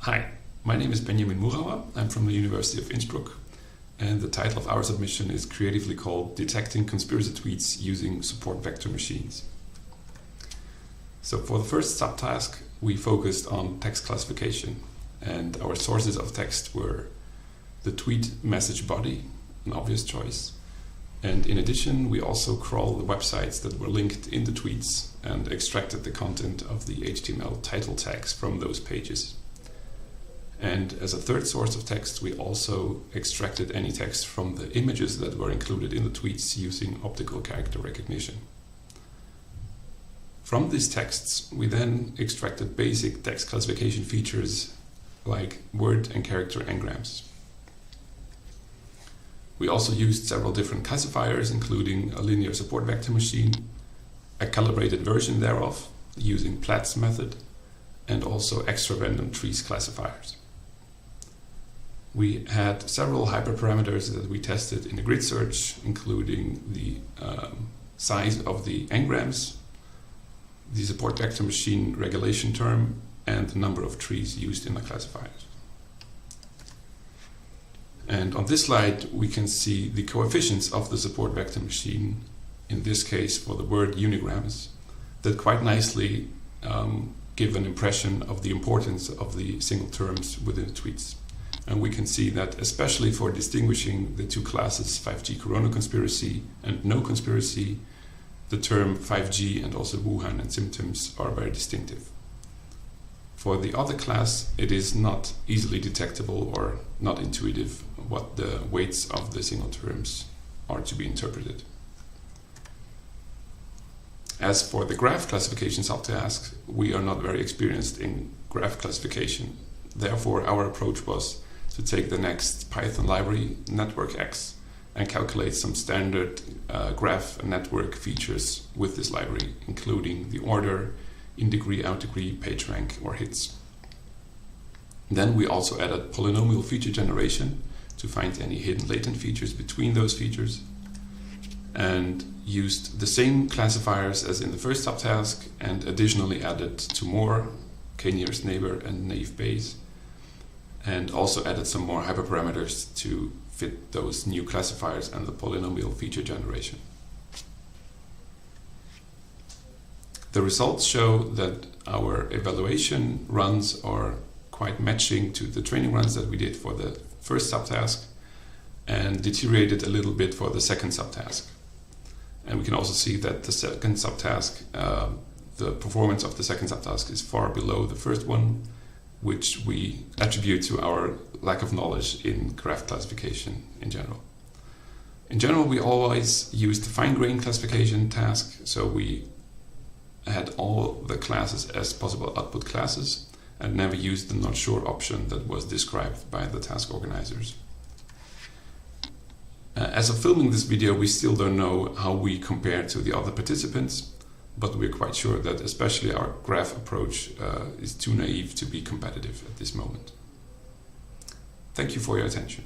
Hi, my name is Murauer. I'm from the University of Innsbruck, and the title of our submission is creatively called Detecting Conspiracy Tweets Using Support Vector Machines. So for the first subtask, we focused on text classification, and our sources of text were the tweet message body, an obvious choice, and in addition we also crawled the websites that were linked in the tweets and extracted the content of the HTML title tags from those pages. And as a third source of text, we also extracted any text from the images that were included in the tweets using optical character recognition. From these texts, we then extracted basic text classification features like word and character engrams. We also used several different classifiers, including a linear support vector machine, a calibrated version thereof using Platt's method, and also extra random trees classifiers. We had several hyperparameters that we tested in the grid search, including the size of the engrams, the support vector machine regulation term, and the number of trees used in the classifiers. And on this slide, we can see the coefficients of the support vector machine, in this case for the word unigrams, that quite nicely give an impression of the importance of the single terms within the tweets. And we can see that especially for distinguishing the two classes 5G corona conspiracy and no conspiracy, the term 5G and also Wuhan and symptoms are very distinctive. For the other class, it is not easily detectable or not intuitive what the weights of the single terms are to be interpreted. As for the graph classification subtask, we are not very experienced in graph classification. Therefore, our approach was to take the next Python library, network_X, and calculate some standard graph network features with this library, including the order, in degree, out degree, page rank, or hits. Then we also added polynomial feature generation to find any hidden latent features between those features, and used the same classifiers as in the first subtask, and additionally added two more, k-nearest neighbor and naive Bayes, and also added some more hyperparameters to fit those new classifiers and the polynomial feature generation. The results show that our evaluation runs are quite matching to the training runs that we did for the first subtask, and deteriorated a little bit for the second subtask. And we can also see that the second subtask, the performance of the second subtask is far below the first one, which we attribute to our lack of knowledge in graph classification in general. In general, we always used the fine-grained classification task, so we had all the classes as possible output classes and never used the not sure option that was described by the task organizers. As of filming this video, we still don't know how we compare to the other participants, but we're quite sure that especially our graph approach is too naive to be competitive at this moment. Thank you for your attention.